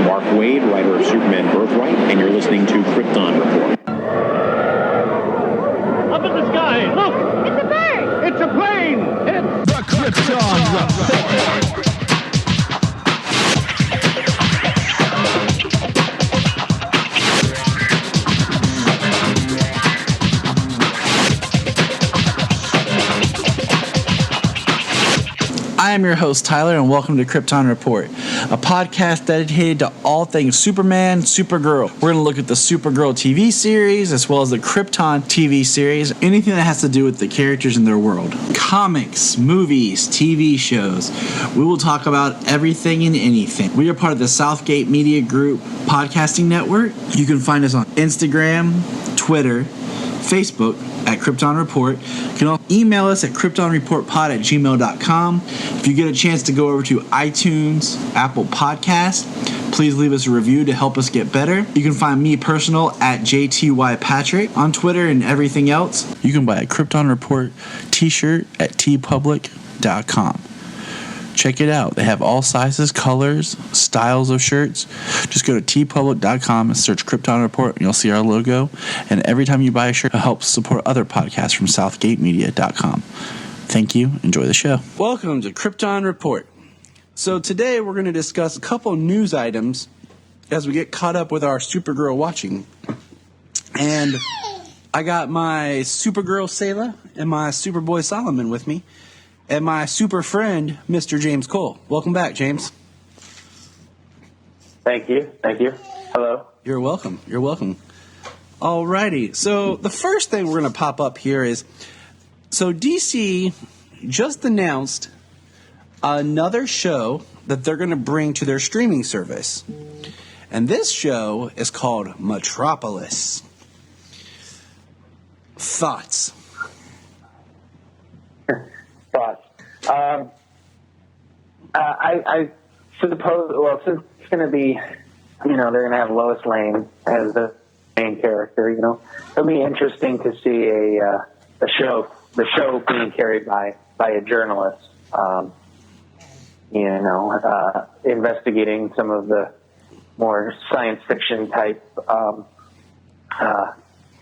Mark Waid, writer of Superman Birthright, and you're listening to Krypton Report. Up in the sky, look! It's a bird! It's a plane! It's The Krypton Report. I am your host, Tyler, and welcome to Krypton Report, a podcast dedicated to all things Superman, Supergirl. We're going to look at the Supergirl TV series, as well as the Krypton TV series, anything that has to do with the characters in their world. Comics, movies, TV shows. We will talk about everything and anything. We are part of the Southgate Media Group podcasting network. You can find us on Instagram, Twitter, Facebook, at Krypton Report. You can also email us at kryptonreportpod@gmail.com. If you get a chance to go over to iTunes, Apple Podcasts, please leave us a review to help us get better. You can find me personal at JTYPatrick on Twitter and everything else. You can buy a Krypton Report t-shirt at tpublic.com. Check it out. They have all sizes, colors, styles of shirts. Just go to tpublic.com and search Krypton Report, and you'll see our logo. And every time you buy a shirt, it helps support other podcasts from southgatemedia.com. Thank you. Enjoy the show. Welcome to Krypton Report. So today we're going to discuss a couple news items as we get caught up with our Supergirl watching. And I got my Supergirl Sayla and my Superboy Solomon with me. And my super friend, Mr. James Cole. Welcome back, James. Thank you. Hello. You're welcome. Alrighty. So the first thing we're going to pop up here is, so DC just announced another show that they're going to bring to their streaming service. And this show is called Metropolis. Thoughts? I suppose, well, since it's going to be, they're going to have Lois Lane as the main character, it'll be interesting to see the show being carried by a journalist, investigating some of the more science fiction type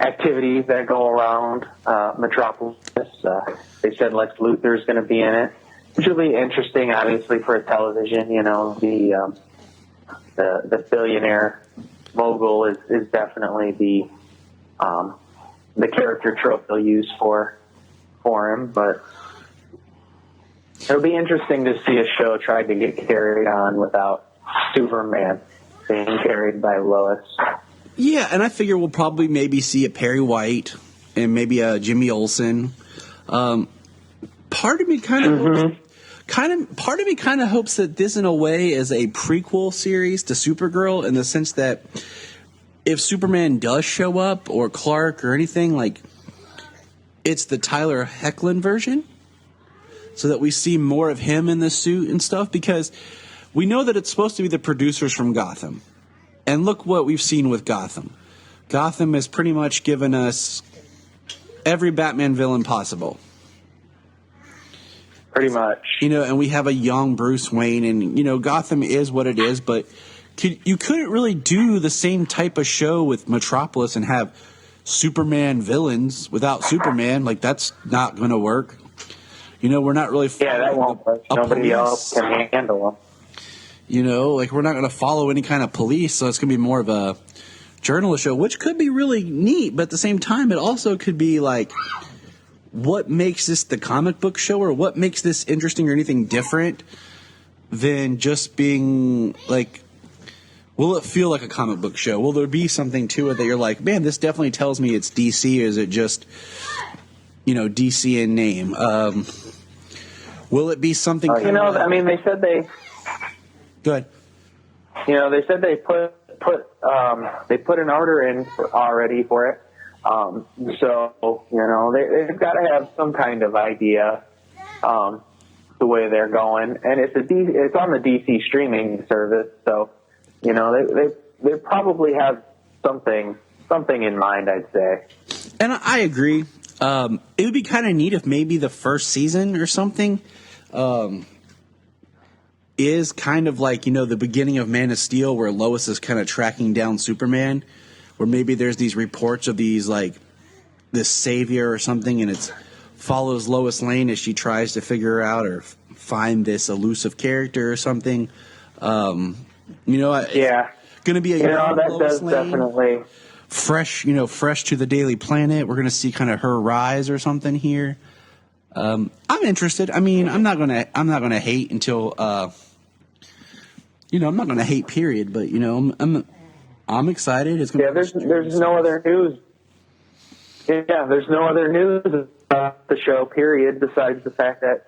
activities that go around Metropolis. They said Lex Luthor is going to be in it, which will be interesting, obviously, for television. The billionaire mogul is definitely the character trope they'll use for him. But it'll be interesting to see a show try to get carried on without Superman being carried by Lois. Yeah, and I figure we'll probably maybe see a Perry White and maybe a Jimmy Olsen. Part of me kind of hopes that this, in a way, is a prequel series to Supergirl, in the sense that if Superman does show up, or Clark or anything, like, it's the Tyler Hoechlin version, so that we see more of him in the suit and stuff, because we know that it's supposed to be the producers from Gotham. And look what we've seen with Gotham. Gotham has pretty much given us every Batman villain possible. Pretty much. And we have a young Bruce Wayne, and, Gotham is what it is, but you couldn't really do the same type of show with Metropolis and have Superman villains without Superman. Like, that's not going to work. We're not really... Yeah, that won't work. Nobody else can handle them. We're not going to follow any kind of police, so it's going to be more of a journalist show, which could be really neat, but at the same time, it also could be like, what makes this the comic book show, or what makes this interesting or anything different than just being like, will it feel like a comic book show? Will there be something to it that you're like, man, this definitely tells me it's DC, or is it just, DC in name? Will it be something? They said they... Good. They said they put an order in already for it. So they've got to have some kind of idea the way they're going, and it's on the DC streaming service. So they probably have something in mind, I'd say. And I agree. It would be kind of neat if maybe the first season or something is kind of like, the beginning of Man of Steel, where Lois is kind of tracking down Superman, where maybe there's these reports of these, like, this savior or something, and it follows Lois Lane as she tries to figure out or find this elusive character or something. Going to be a young that Lois does Lane, definitely fresh to the Daily Planet. We're going to see kind of her rise or something here. I'm interested. I mean, I'm not gonna hate until I'm not gonna hate, period. But I'm excited. It's gonna there's no other news. Yeah, there's no other news about the show, period, besides the fact that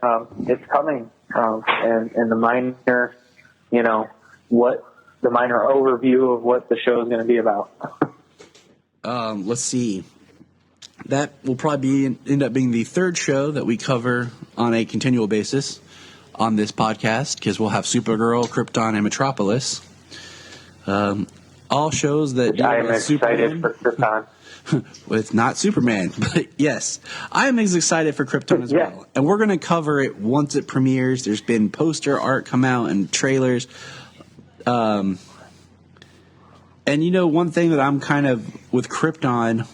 it's coming and the minor, the minor overview of what the show is going to be about. Let's see. That will probably end up being the third show that we cover on a continual basis on this podcast, because we'll have Supergirl, Krypton, and Metropolis. All shows that I am excited for Krypton. It's not Superman, but yes, I am as excited for Krypton as well. And we're going to cover it once it premieres. There's been poster art come out and trailers. And one thing that I'm kind of with Krypton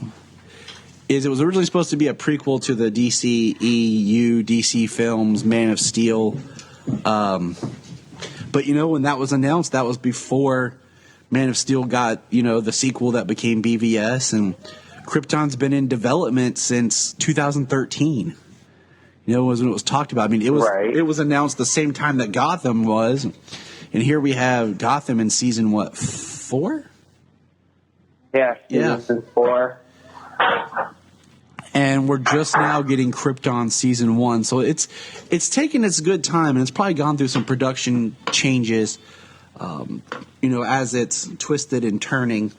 is it was originally supposed to be a prequel to the DC films, Man of Steel. But when that was announced, that was before Man of Steel got, the sequel that became BVS, and Krypton's been in development since 2013. Was when it was talked about. I mean, it was announced the same time that Gotham was, and here we have Gotham in season 4? Yeah, season 4. And we're just now getting Krypton season 1, so it's taken its good time, and it's probably gone through some production changes, as it's twisted and turning.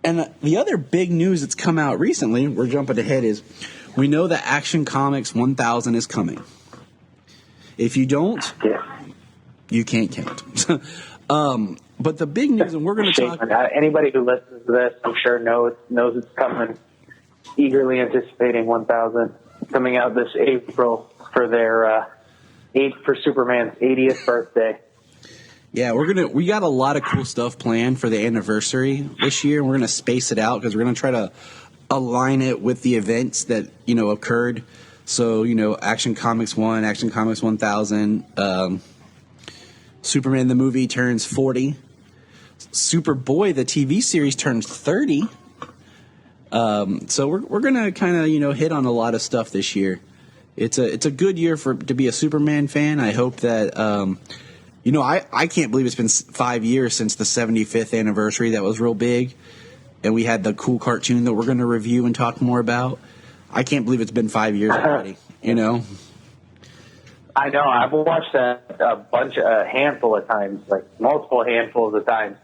And the other big news that's come out recently, we're jumping ahead, is we know that Action Comics 1000 is coming. If you don't, you can't count. But the big news, and we're going to talk. Anybody who listens to this, I'm sure knows it's coming. Eagerly anticipating 1000 coming out this April for their for Superman's 80th birthday. Yeah, we got a lot of cool stuff planned for the anniversary this year, and we're gonna space it out because we're gonna try to align it with the events that occurred. So Action Comics 1, Action Comics 1000, Superman the movie turns 40, Superboy the TV series turns 30. So we're gonna kind of hit on a lot of stuff this year. It's a good year to be a Superman fan. I hope that I can't believe it's been 5 years since the 75th anniversary. That was real big, and we had the cool cartoon that we're gonna review and talk more about. I can't believe it's been 5 years already. I know. I've watched that a handful of times, like multiple handfuls of times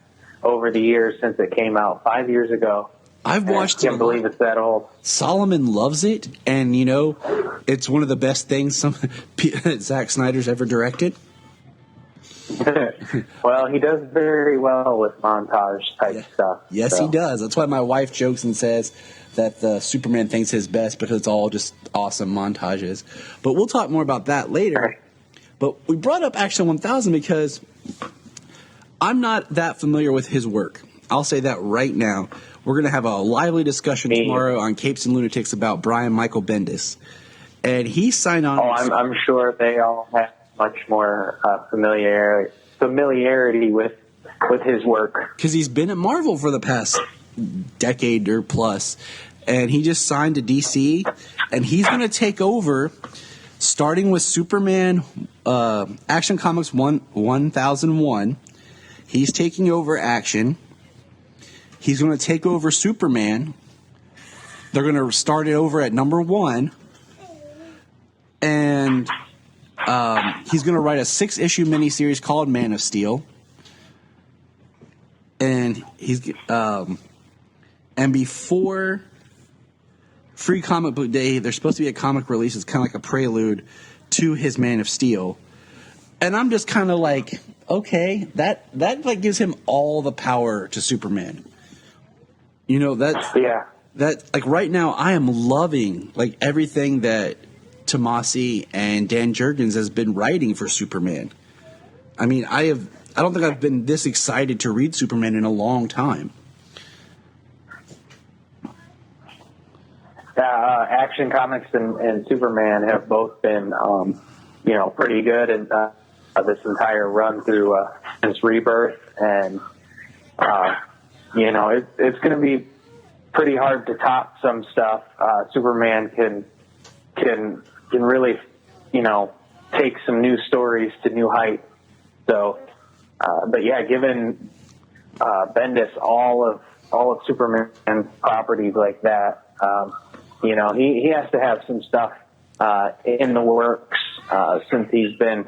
over the years since it came out 5 years ago. I've watched it. I can't believe it's that old. Solomon loves it, and it's one of the best things Zack Snyder's ever directed. Well, he does very well with montage type stuff. Yes, he does. That's why my wife jokes and says that the Superman thing's his best, because it's all just awesome montages. But we'll talk more about that later. Right. But we brought up Action 1000 because I'm not that familiar with his work. I'll say that right now. We're going to have a lively discussion tomorrow on Capes and Lunatics about Brian Michael Bendis. And he signed on. Oh, I'm sure they all have much more familiarity with his work. Because he's been at Marvel for the past decade or plus. And he just signed to DC. And he's going to take over, starting with Superman, Action Comics 1001. He's taking over Action. Going to take over Superman. They're going to start it over at number 1. And he's going to write a 6-issue miniseries called Man of Steel. And and before Free Comic Book Day, there's supposed to be a comic release. It's kind of like a prelude to his Man of Steel. And I'm just kind of like, okay, that like gives him all the power to Superman. That like right now I am loving like everything that Tomasi and Dan Jurgens has been writing for Superman. I mean, I don't think I've been this excited to read Superman in a long time. Action Comics and Superman have both been, pretty good, and this entire run through since Rebirth, and it's going to be pretty hard to top some stuff. Superman can really, take some new stories to new heights. So, but yeah, given Bendis all of Superman's properties like that, he has to have some stuff in the works since he's been,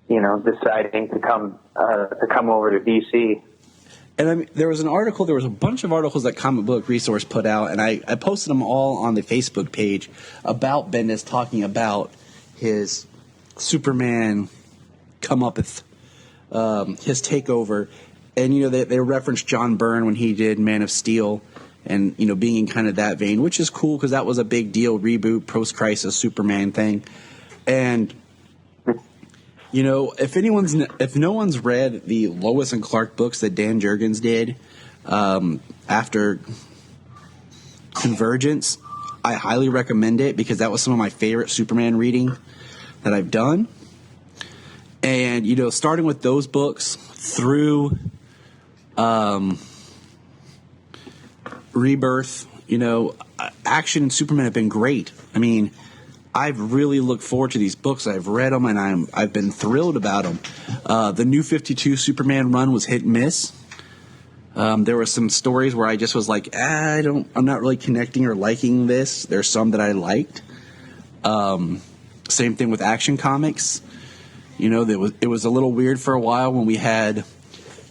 deciding to come over to DC. And I mean, there was a bunch of articles that Comic Book Resource put out, and I posted them all on the Facebook page about Bendis talking about his Superman comeuppeth, his takeover. And, they referenced John Byrne when he did Man of Steel and, being in kind of that vein, which is cool because that was a big deal, reboot, post-crisis Superman thing. And, if no one's read the Lois and Clark books that Dan Jurgens did after Convergence, I highly recommend it because that was some of my favorite Superman reading that I've done. And, starting with those books through Rebirth, Action and Superman have been great. I mean, I've really looked forward to these books. I've read them, and I've been thrilled about them. The New 52 Superman run was hit and miss. There were some stories where I just was like, I'm not really connecting or liking this. There's some that I liked. Same thing with Action Comics. It was a little weird for a while when we had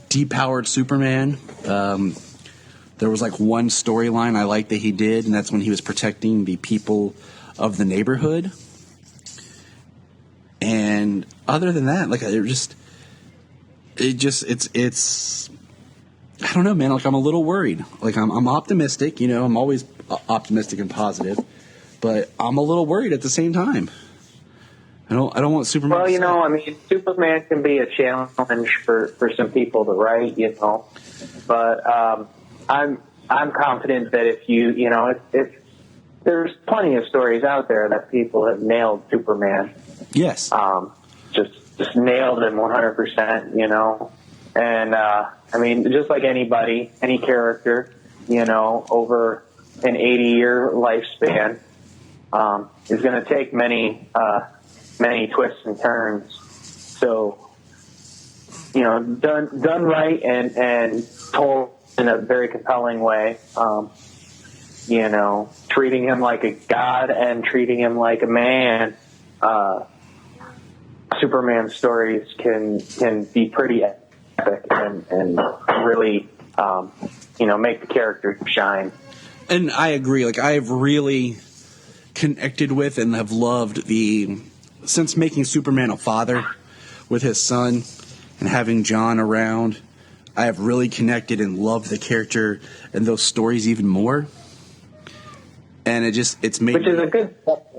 depowered Superman. There was like one storyline I liked that he did, and that's when he was protecting the people of the neighborhood. And other than that, like it's I don't know, man. Like I'm a little worried. Like I'm optimistic. I'm always optimistic and positive, but I'm a little worried at the same time. I don't want Superman. Well, Superman can be a challenge for some people to write, but I'm confident that if there's plenty of stories out there that people have nailed Superman. Yes. Just nailed him 100%, and just like anybody, any character, over an 80-year lifespan, is going to take many twists and turns. So, done right and told in a very compelling way. Treating him like a god and treating him like a man. Superman stories can be pretty epic and really, make the character shine. And I agree. Like I've really connected with and have loved since making Superman a father with his son and having John around, I have really connected and loved the character and those stories even more. And it's made, which is a good step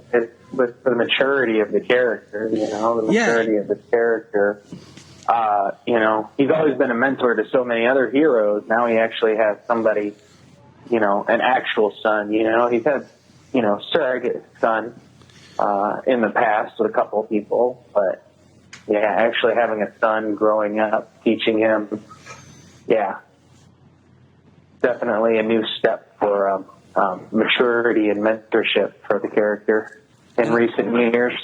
with the maturity of the character. The maturity of the character. He's always been a mentor to so many other heroes. Now he actually has somebody, an actual son. He's had, surrogate son in the past with a couple of people, but yeah, actually having a son growing up, teaching him, definitely a new step for maturity and mentorship for the character in recent years.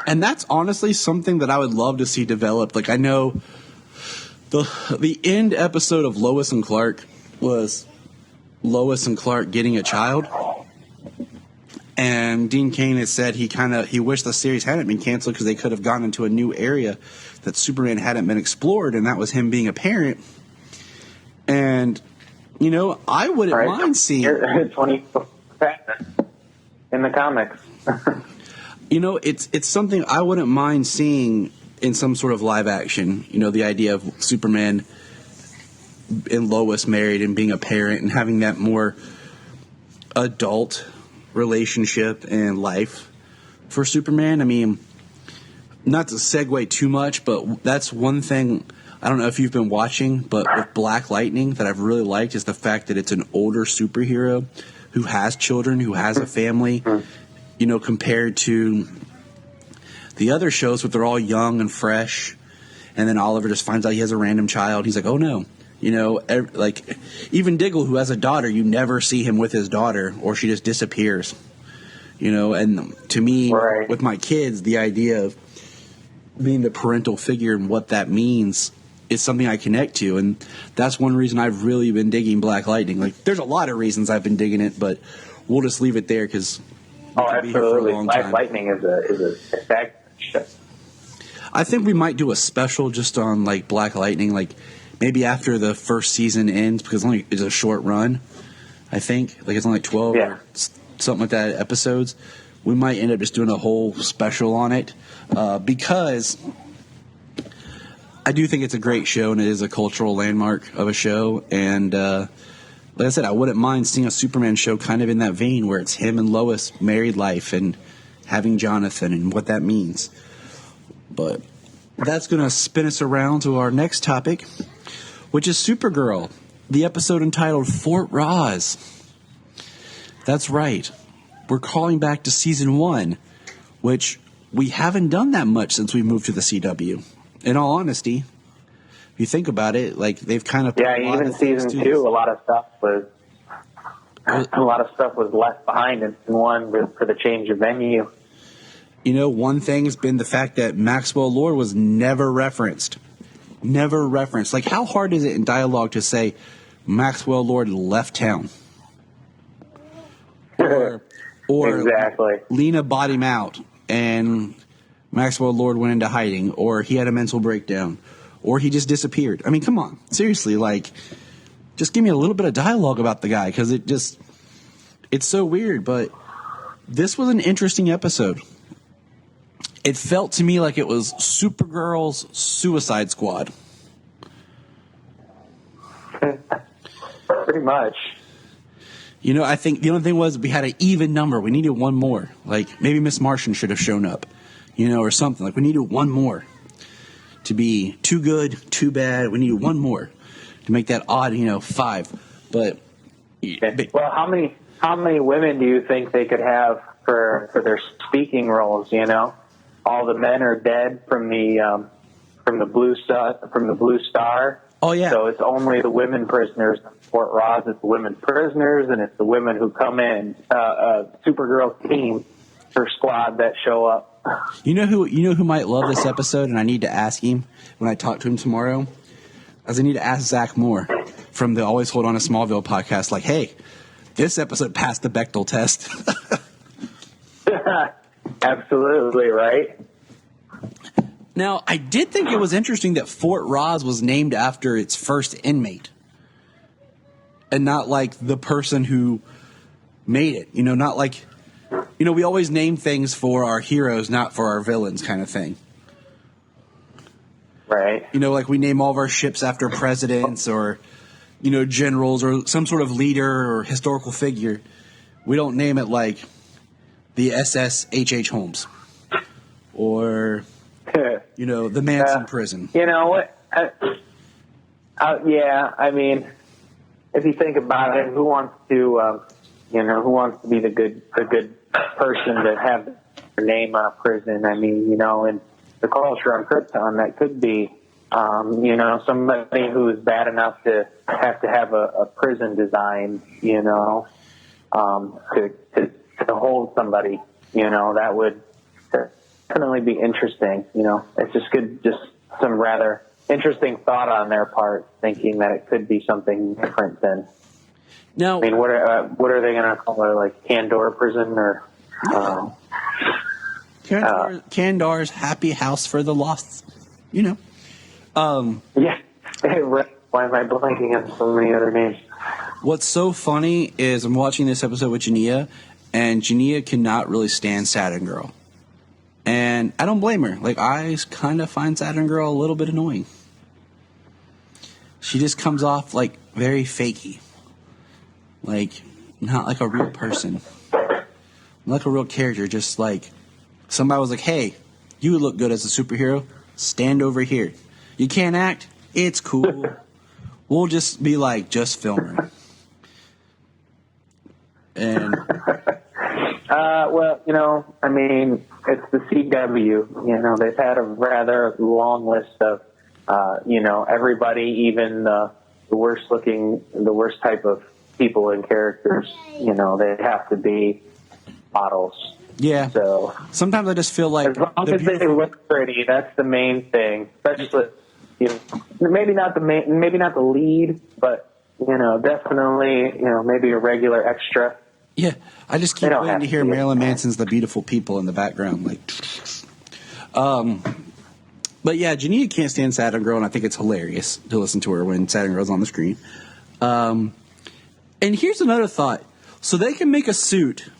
And that's honestly something that I would love to see developed. Like I know the end episode of Lois and Clark was Lois and Clark getting a child. And Dean Cain has said he wished the series hadn't been canceled because they could have gone into a new area that Superman hadn't been explored, and that was him being a parent. And, I wouldn't mind seeing 24 in the comics. It's something I wouldn't mind seeing in some sort of live action. The idea of Superman and Lois married and being a parent and having that more adult relationship and life for Superman. not to segue too much, but that's one thing. I don't know if you've been watching, but with Black Lightning that I've really liked is the fact that it's an older superhero who has children, who has a family, compared to the other shows where they're all young and fresh. And then Oliver just finds out he has a random child. He's like, oh no. Like even Diggle, who has a daughter, you never see him with his daughter, or she just disappears. And to me, right. with my kids, the idea of being the parental figure and what that means is something I connect to. And that's one reason I've really been digging Black Lightning. Like, there's a lot of reasons I've been digging it, but we'll just leave it there because absolutely. Black Lightning is a spectacular show. I think we might do a special just on like Black Lightning, like maybe after the first season ends, because it's a short run. I think like it's only like 12 or something like that episodes. We might end up just doing a whole special on it because I do think it's a great show and it is a cultural landmark of a show. And like I said, I wouldn't mind seeing a Superman show kind of in that vein where it's him and Lois married life and having Jonathan and what that means. But that's going to spin us around to our next topic, which is Supergirl, the episode entitled Fort Rozz. That's right. We're calling back to season 1, which we haven't done that much since we moved to the CW. In all honesty, if you think about it, like they've kind of even season 2, a lot of stuff was left behind in season 1 for the change of venue. One thing's been the fact that Maxwell Lord was never referenced. Never referenced. Like, how hard is it in dialogue to say Maxwell Lord left town? Or exactly. Lena bought him out and Maxwell Lord went into hiding, or he had a mental breakdown, or he just disappeared. I mean, come on. Seriously, like, just give me a little bit of dialogue about the guy, because it's so weird. But this was an interesting episode. It felt to me like it was Supergirl's Suicide Squad. Pretty much. I think the only thing was we had an even number. We needed one more. Like, maybe Miss Martian should have shown up, or something. Like, we needed one more to be too good, too bad. We needed one more to make that odd, 5. But well, how many women do you think they could have for their speaking roles? All the men are dead from the Blue Star. Oh yeah. So it's only the women prisoners in Fort Rozz. It's the women prisoners, and it's the women who come in. Supergirl team, her squad that show up. You know who might love this episode, and I need to ask him when I talk to him tomorrow. As I need to ask Zach Moore from the Always Hold On to Smallville podcast. Like, hey, this episode passed the Bechdel test. Absolutely, right? Now, I did think it was interesting that Fort Rozz was named after its first inmate. And not like the person who made it. Not like, we always name things for our heroes, not for our villains kind of thing. Right. Like we name all of our ships after presidents or, generals or some sort of leader or historical figure. We don't name it like the SS H.H. Holmes or, the Manson prison. You know what? Yeah, I mean, if you think about it, who wants to be the good person to have their name on a prison? I mean, in the culture on Krypton, that could be, somebody who's bad enough to have a prison design, to hold somebody, that would definitely be interesting. It's just some rather interesting thought on their part, thinking that it could be something different than. Now, I mean, what are they going to call it? Like Kandor prison or? Kandar's Happy House for the Lost. Yeah. Why am I blanking on so many other names? What's so funny is I'm watching this episode with Jania, and Jania cannot really stand Saturn Girl. And I don't blame her. Like, I kind of find Saturn Girl a little bit annoying. She just comes off, like, very fakey. Like, not like a real person. Not like a real character. Just like, somebody was like, hey, you would look good as a superhero. Stand over here. You can't act? It's cool. We'll just be like, just film her. And well, I mean, it's the CW. They've had a rather long list of, everybody, even the worst type of people and characters. They have to be models. yeah. So Sometimes I just feel like as long as they look pretty, that's the main thing. Especially, maybe not the lead, but definitely, maybe a regular extra. Yeah, I just keep waiting to hear Marilyn Manson's "The Beautiful People" in the background, like. But yeah, Janita can't stand Saturn Girl, and I think it's hilarious to listen to her when Saturn Girl's on the screen. And here's another thought: so they can make a suit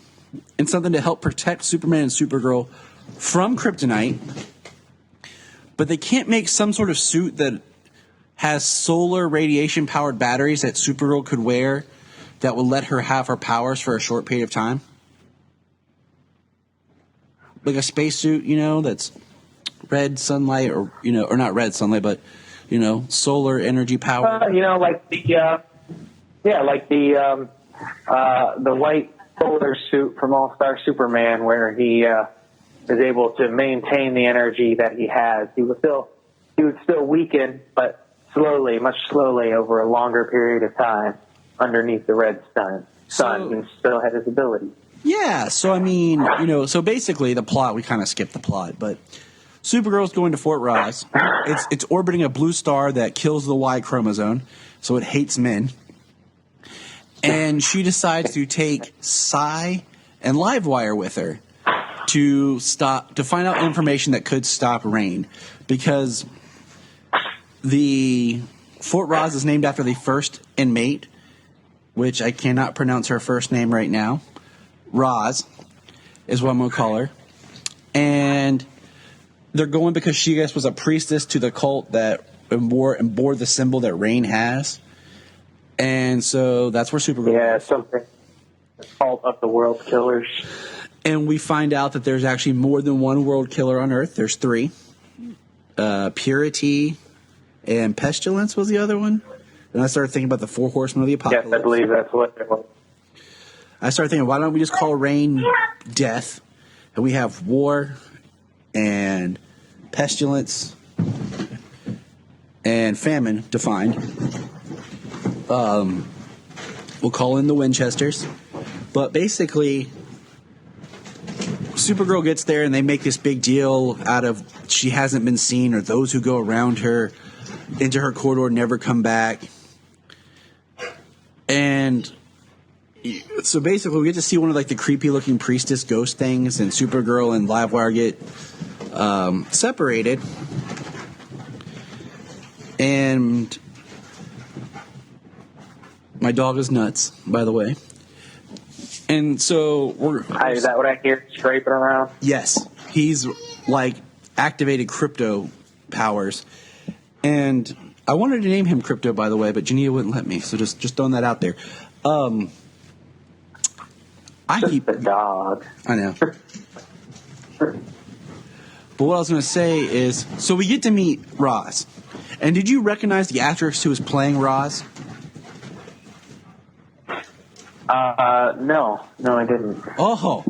and something to help protect Superman and Supergirl from kryptonite, but they can't make some sort of suit that has solar radiation-powered batteries that Supergirl could wear that will let her have her powers for a short period of time. Like a spacesuit, that's red sunlight or not red sunlight, but, solar energy power. Like the white solar suit from All-Star Superman, where he is able to maintain the energy that he has. He would still weaken, but much slowly over a longer period of time underneath the red sun and still had his ability. Yeah, so I mean, so basically the plot, we kind of skipped the plot, but Supergirl's going to Fort Rozz. It's orbiting a blue star that kills the Y chromosome, so it hates men. And she decides to take s3e and Livewire with her to find out information that could stop rain, because the Fort Rozz is named after the first inmate, which I cannot pronounce her first name right now. Rozz is what I'm going to call her. And they're going because she, I guess, was a priestess to the cult that bore the symbol that rain has. And so that's where Supergirl... Yeah, something. Cult of the World Killers. And we find out that there's actually more than one world killer on Earth. There's 3. Purity and Pestilence was the other one. And I started thinking about the 4 horsemen of the apocalypse. Yes, I believe that's what it was. I started thinking, why don't we just call rain death? And we have war and pestilence and famine defined. We'll call in the Winchesters. But basically, Supergirl gets there and they make this big deal out of she hasn't been seen, or those who go around her into her corridor never come back. And so basically we get to see one of like the creepy looking priestess ghost things, and Supergirl and Livewire get separated. And my dog is nuts, by the way. And so is that what I hear scraping around? Yes. He's like activated crypto powers. And I wanted to name him Crypto, by the way, but Janita wouldn't let me. So just throwing that out there. I keep the dog. I know. But what I was going to say is, so we get to meet Rozz. And did you recognize the actress who was playing Rozz? No, I didn't. Oh,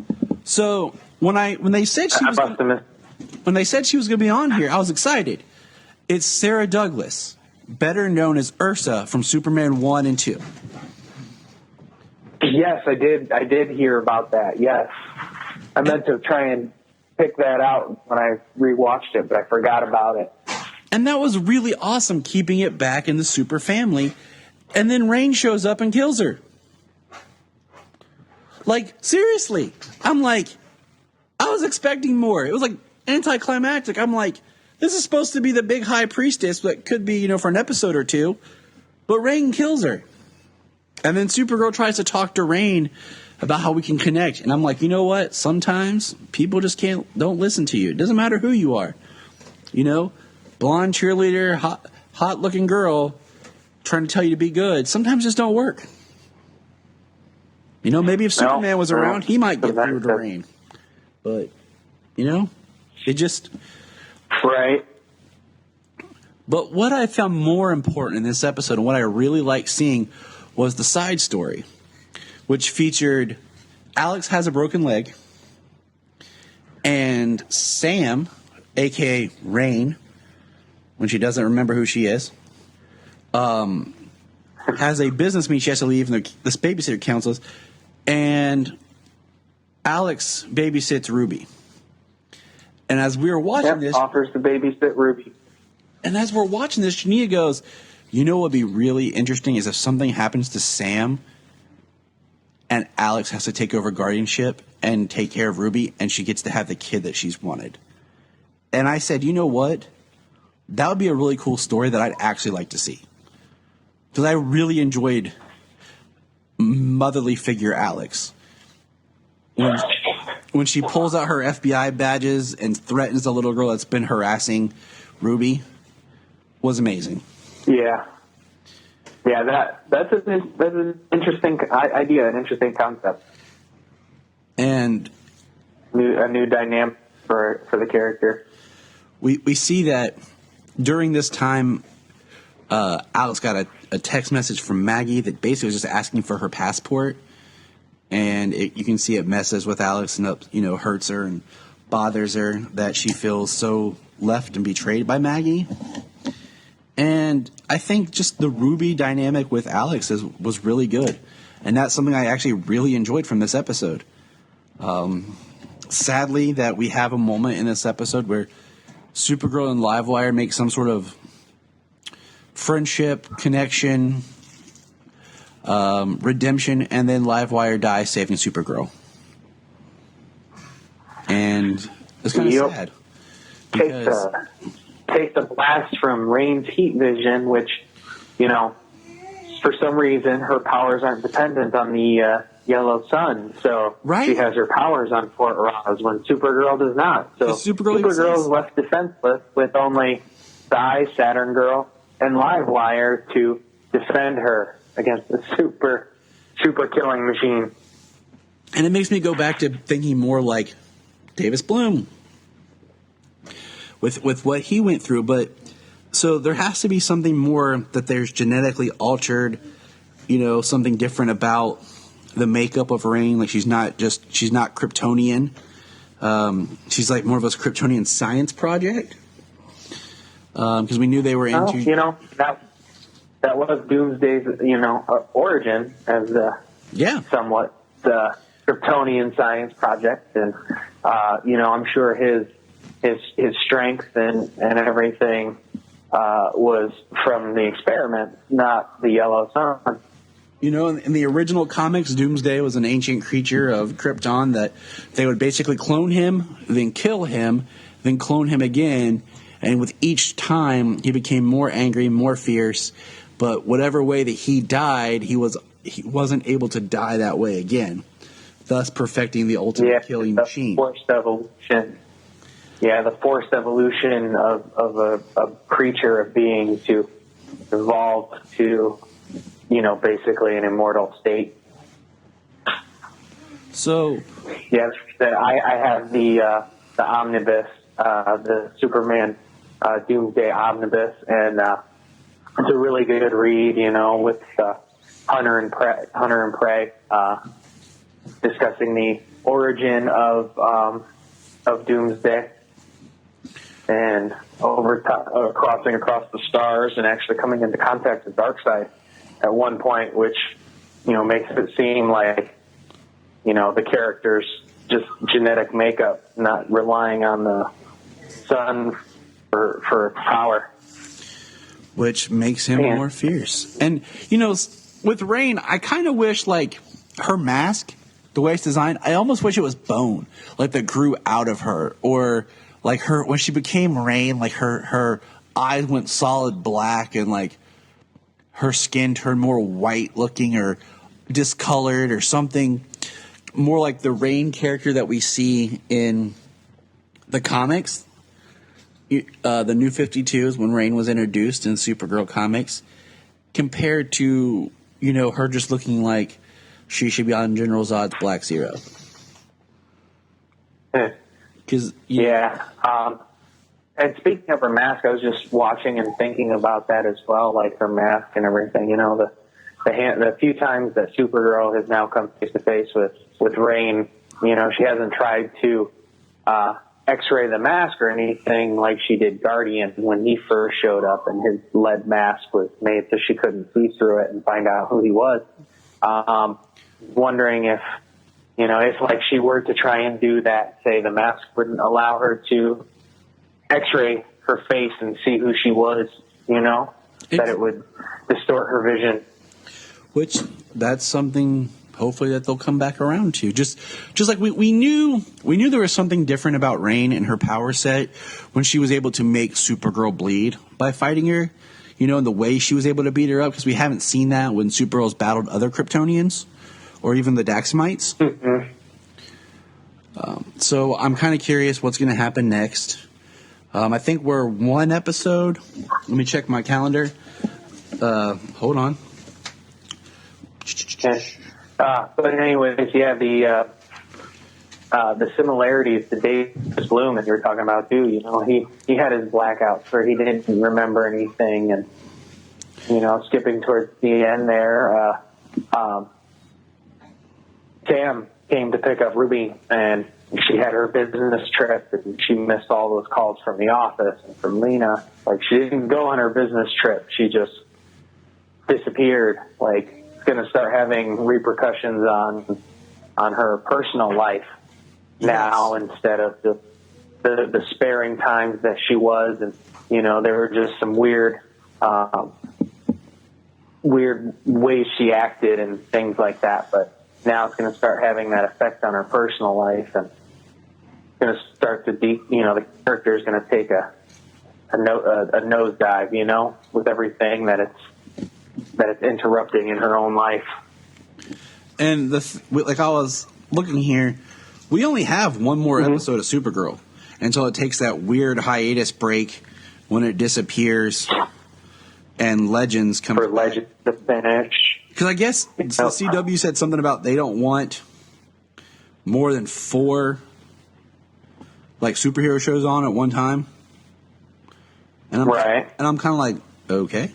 so when they said she was going to be on here, I was excited. It's Sarah Douglas, better known as Ursa from Superman 1 and 2. Yes, I did hear about that. Yes, I meant to try and pick that out when I rewatched it, but I forgot about it. And that was really awesome, keeping it back in the Super family. And then Rain shows up and kills her. Like, seriously. I'm like, I was expecting more. It was like anticlimactic. I'm like, this is supposed to be the big high priestess that could be, for an episode or two. But Rain kills her. And then Supergirl tries to talk to Rain about how we can connect. And I'm like, you know what? Sometimes people just don't listen to you. It doesn't matter who you are. Blonde cheerleader, hot looking girl trying to tell you to be good. Sometimes just don't work. Maybe if Superman was around, he might get through to Rain. But, It just... Right. But what I found more important in this episode and what I really liked seeing was the side story, which featured Alex has a broken leg, and Sam, a.k.a. Rain, when she doesn't remember who she is, has a business meeting she has to leave, and this babysitter counsels, and Alex babysits Ruby. And as we were watching this... offers to babysit Ruby. And as we're watching this, Shania goes, you know what would be really interesting is if something happens to Sam and Alex has to take over guardianship and take care of Ruby, and she gets to have the kid that she's wanted. And I said, you know what? That would be a really cool story that I'd actually like to see. Because I really enjoyed motherly figure Alex. When she pulls out her FBI badges and threatens the little girl that's been harassing Ruby, was amazing. Yeah. Yeah, that's an interesting idea, an interesting concept. And a new dynamic for the character. We see that during this time, Alex got a text message from Maggie that basically was just asking for her passport. And you can see it messes with Alex and hurts her and bothers her that she feels so left and betrayed by Maggie. And I think just the Ruby dynamic with Alex was really good. And that's something I actually really enjoyed from this episode. Sadly, that we have a moment in this episode where Supergirl and Livewire make some sort of friendship, connection, redemption, and then Livewire dies saving Supergirl. And it's kind of sad. Takes a blast from Rain's heat vision, which, for some reason her powers aren't dependent on the yellow sun. So right. She has her powers on Fort Rozz when Supergirl does not. So Supergirl is left defenseless with only Psy, Saturn Girl, and Livewire to defend her against the super killing machine. And it makes me go back to thinking more like Davis Bloom with what he went through. But so there has to be something more that there's genetically altered, something different about the makeup of Rain. Like she's not Kryptonian. She's like more of a Kryptonian science project. Because we knew they were into... that was Doomsday's, origin as somewhat the Kryptonian science project. And, I'm sure his strength and everything was from the experiment, not the yellow sun. In the original comics, Doomsday was an ancient creature of Krypton that they would basically clone him, then kill him, then clone him again. And with each time, he became more angry, more fierce. But whatever way that he died, he wasn't able to die that way again, thus perfecting the ultimate killing machine. Forced evolution. Yeah, the forced evolution of a creature, of being to evolve to, basically an immortal state. So, yeah, I have the omnibus, the Superman Doomsday omnibus, and it's a really good read, with Hunter and Prey discussing the origin of Doomsday and crossing across the stars and actually coming into contact with Darkseid at one point, which makes it seem like the character's just genetic makeup, not relying on the sun for power. Which makes him more fierce. And, with Rain, I kind of wish, her mask, the way it's designed, I almost wish it was bone, that grew out of her. Or, her, when she became Rain, her eyes went solid black and, her skin turned more white looking or discolored or something. More like the Rain character that we see in the comics. The New 52s when Rain was introduced in Supergirl comics, compared to, her just looking like she should be on General Zod's Black Zero. Yeah. And speaking of her mask, I was just watching and thinking about that as well, like her mask and everything. You know, the few times that Supergirl has now come face to face with Rain, you know, she hasn't tried to X-ray the mask or anything like she did Guardian when he first showed up, and his lead mask was made so she couldn't see through it and find out who he was. Wondering if, you know, if like she were to try and do that, say the mask wouldn't allow her to X-ray her face and see who she was, you know, that it would distort her vision. Which that's something hopefully that they'll come back around to. Just like we knew there was something different about Rain and her power set when she was able to make Supergirl bleed by fighting her, you know, and the way she was able to beat her up, because we haven't seen that when Supergirl's battled other Kryptonians or even the Daxamites. Mm-hmm. So I'm kind of curious what's going to happen next. I think we're one episode. Let me check my calendar. Hold on. Okay. But anyways, yeah, the similarities to David Bloom that you were talking about too. You know, he had his blackouts where he didn't remember anything, and you know, skipping towards the end there, Sam came to pick up Ruby, and she had her business trip, and she missed all those calls from the office and from Lena. Like, she didn't go on her business trip; she just disappeared. Like, it's going to start having repercussions on her personal life now, instead of the sparing times that she was. And you know, there were just some weird ways she acted and things like that. But now it's going to start having that effect on her personal life, and it's going to start to the character is going to take a nosedive, you know, with everything that it's interrupting in her own life. And like I was looking here, we only have one more episode of Supergirl until it takes that weird hiatus break when it disappears and Legends comes for Legends to finish. Because I guess the CW said something about they don't want more than 4 like superhero shows on at one time. And I'm kind of like, okay,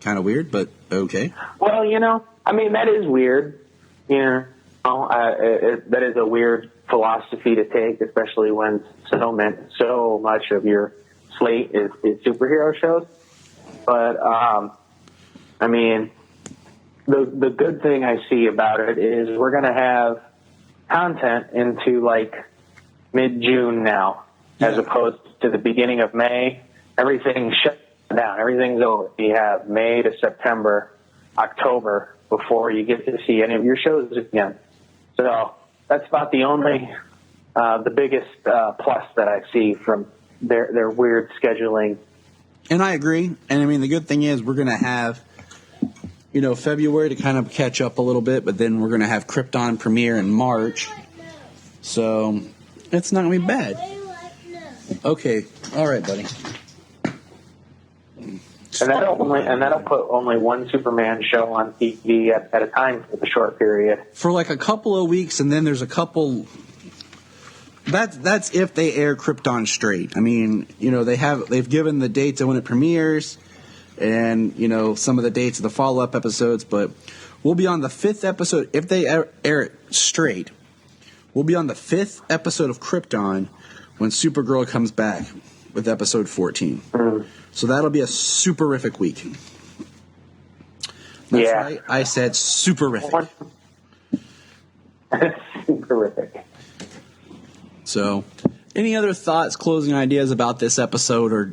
kind of weird, but okay. Well, you know, I mean, that is weird. You know, that is a weird philosophy to take, especially when so much of your slate is superhero shows. But I mean, the good thing I see about it is we're going to have content into like mid-June now, as opposed to the beginning of May. Everything's shut down. Everything's over. You have May to September, October before you get to see any of your shows again. So that's about the only, the biggest plus that I see from their weird scheduling. And I agree. And I mean, the good thing is we're going to have, you know, February to kind of catch up a little bit, but then we're going to have Krypton premiere in March. So it's not going to be bad. Okay. All right, buddy. And that'll put only one Superman show on TV at a time for the short period. For like a couple of weeks, and then there's a couple. That's if they air Krypton straight. I mean, you know, they've given the dates of when it premieres, and you know, some of the dates of the follow-up episodes. But we'll be on the 5th episode if they air it straight. We'll be on the 5th episode of Krypton when Supergirl comes back with episode 14. Mm. So that'll be a superific week. That's right. I said superific. Superific. So, any other thoughts, closing ideas about this episode, or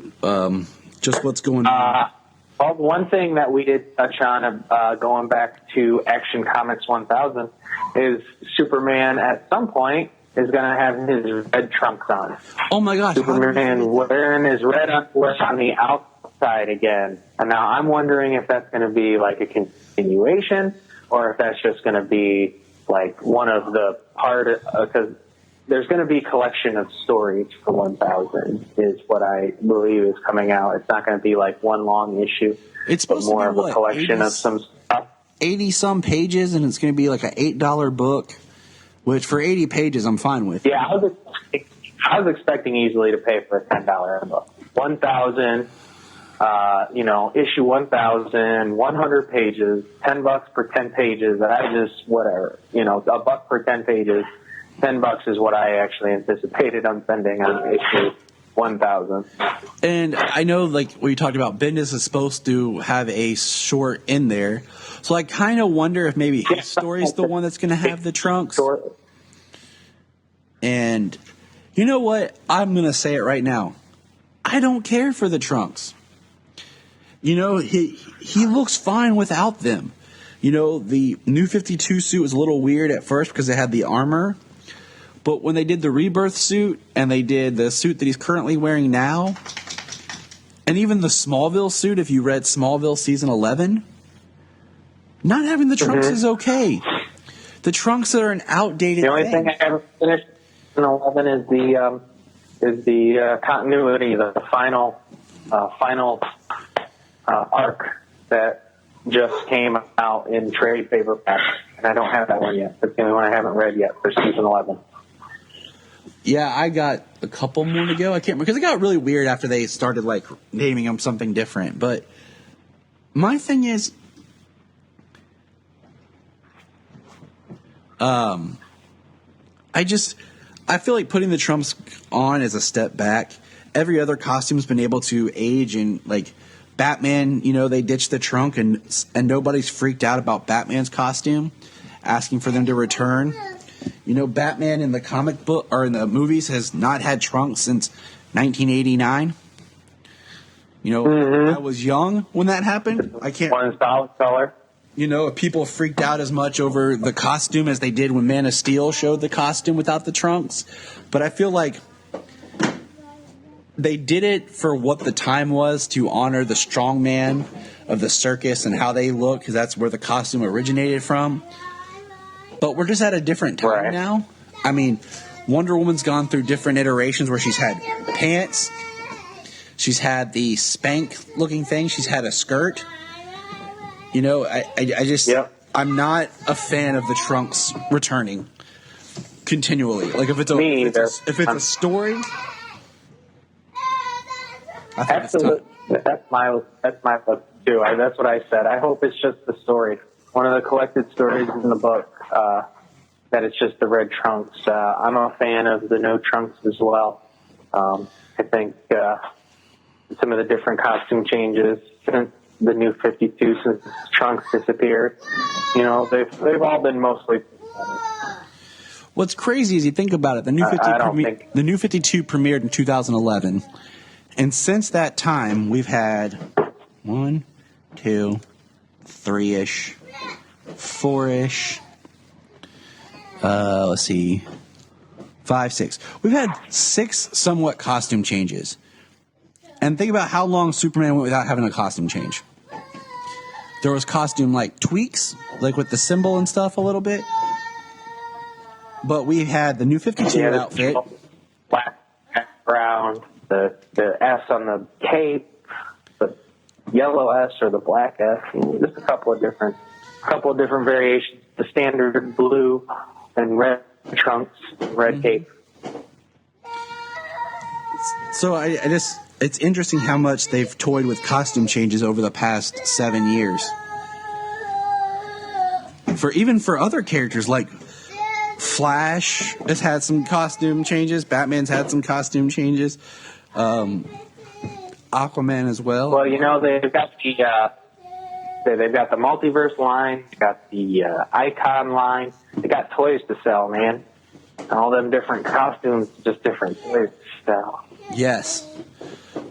just what's going on? Well, one thing that we did touch on, going back to Action Comics 1000, is Superman at some point is going to have his red trunks on. Oh my gosh. Superman wearing his red underwear on the outside again. And now I'm wondering if that's going to be like a continuation, or if that's just going to be like one of the because there's going to be a collection of stories for 1000 is what I believe is coming out. It's not going to be like one long issue. It's supposed to be more of a collection of some stuff. 80 some pages, and it's going to be like an $8 book, which for 80 pages I'm fine with. Yeah, I was expecting easily to pay for a $10 book. 1,000, issue 1,000, 100 pages, $10 per 10 pages. I just, whatever, $1 per 10 pages. $10 is what I actually anticipated on spending on issue 1,000. And I know, like, what you talked about, Bendis is supposed to have a short in there. So I kind of wonder if maybe his story's the one that's going to have the Trunks. Short. And you know what? I'm going to say it right now. I don't care for the Trunks. He looks fine without them. The New 52 suit was a little weird at first because it had the armor. But when they did the Rebirth suit and they did the suit that he's currently wearing now, and even the Smallville suit, if you read Smallville season 11, not having the Trunks is okay. The Trunks are an outdated The only thing I ever finished in 11 is the continuity, the final arc that just came out in trade paperback, and I don't have that one yet. That's the only one I haven't read yet for season 11. Yeah, I got a couple more to go. I can't remember because it got really weird after they started like naming them something different. But my thing is, I feel like putting the Trunks on is a step back. Every other costume's been able to age, and like Batman, they ditched the trunk, and nobody's freaked out about Batman's costume, asking for them to return. Batman in the comic book or in the movies has not had trunks since 1989. I was young when that happened. I can't. One solid color. People freaked out as much over the costume as they did when Man of Steel showed the costume without the trunks. But I feel like they did it for what the time was, to honor the strongman of the circus and how they look, because that's where the costume originated from. But we're just at a different time now. I mean, Wonder Woman's gone through different iterations where she's had pants, she's had the spank-looking thing, she's had a skirt. I'm not a fan of the Trunks returning continually. Like, if it's a story, I think absolutely. That's my look too. That's what I said. I hope it's just the story. One of the collected stories in the book, that it's just the red Trunks. I'm a fan of the no Trunks as well. I think some of the different costume changes since the New 52, since Trunks disappeared, they've all been mostly. What's crazy is you think about it. The New 52 premiered in 2011, and since that time we've had 1, 2, 3-ish, 4-ish. Let's see, 5, 6. We've had 6 somewhat costume changes. And think about how long Superman went without having a costume change. There was costume tweaks, like with the symbol and stuff a little bit. But we had the New 52 outfit. Black background, the S on the cape, the yellow S or the black S. Just a couple of different variations. The standard blue and red trunks, red cape. So it's interesting how much they've toyed with costume changes over the past 7 years. For other characters like Flash has had some costume changes. Batman's had some costume changes. Aquaman as well. Well, they've got they've got the multiverse line, they've got the icon line, they got toys to sell, man. And all them different costumes, just different toys to sell. Yes.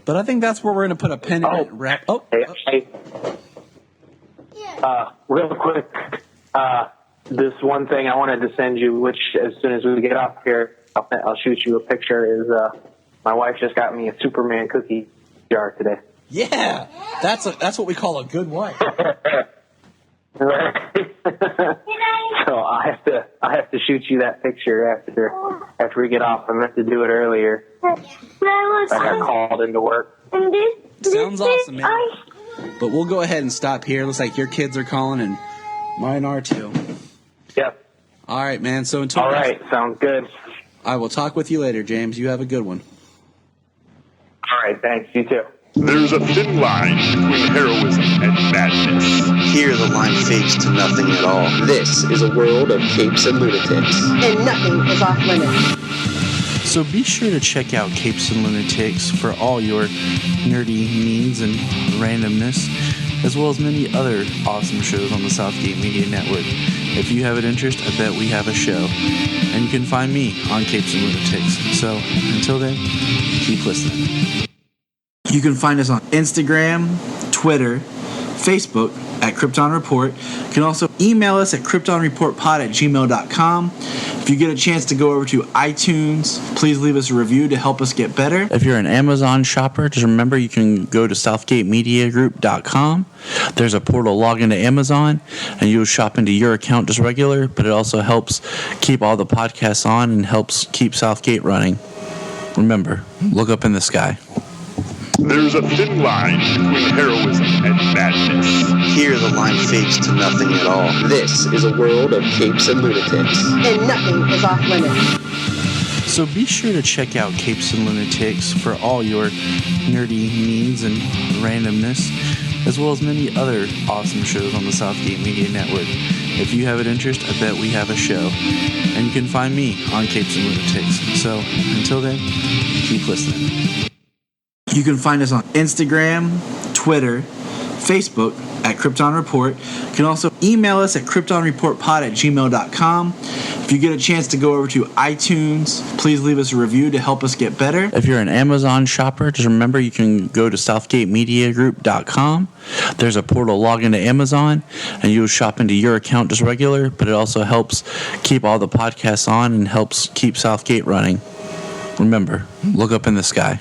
But I think that's where we're going to put a pin in it and wrap. Real quick, this one thing I wanted to send you, which as soon as we get off here, I'll shoot you a picture, is my wife just got me a Superman cookie jar today. Yeah, that's what we call a good wife. So I have to shoot you that picture after we get off. I meant to do it earlier. I got called into work. Sounds awesome, man. But we'll go ahead and stop here. Looks like your kids are calling and mine are too. Yep. All right, man. So until all right, sounds good. I will talk with you later, James. You have a good one. All right, thanks. You too. There's a thin line between heroism and madness. Here the line fades to nothing at all. This is a world of capes and lunatics. And nothing is off limits. So be sure to check out Capes and Lunatics for all your nerdy needs and randomness, as well as many other awesome shows on the Southgate Media Network. If you have an interest, I bet we have a show. And you can find me on Capes and Lunatics. So until then, keep listening. You can find us on Instagram, Twitter, Facebook at Krypton Report. You can also email us at kryptonreportpod@gmail.com. If you get a chance to go over to iTunes, please leave us a review to help us get better. If you're an Amazon shopper, just remember you can go to southgatemediagroup.com. There's a portal login to Amazon, and you'll shop into your account just regular, but it also helps keep all the podcasts on and helps keep Southgate running. Remember, look up in the sky. There's a thin line between heroism and madness. Here the line fades to nothing at all. This is a world of capes and lunatics. And nothing is off limits. So be sure to check out Capes and Lunatics for all your nerdy needs and randomness, as well as many other awesome shows on the Southgate Media Network. If you have an interest, I bet we have a show. And you can find me on Capes and Lunatics. So until then, keep listening. You can find us on Instagram, Twitter, Facebook at Krypton Report. You can also email us at kryptonreportpod@gmail.com. If you get a chance to go over to iTunes, please leave us a review to help us get better. If you're an Amazon shopper, just remember you can go to southgatemediagroup.com. There's a portal login to Amazon, and you'll shop into your account just regular, but it also helps keep all the podcasts on and helps keep Southgate running. Remember, look up in the sky.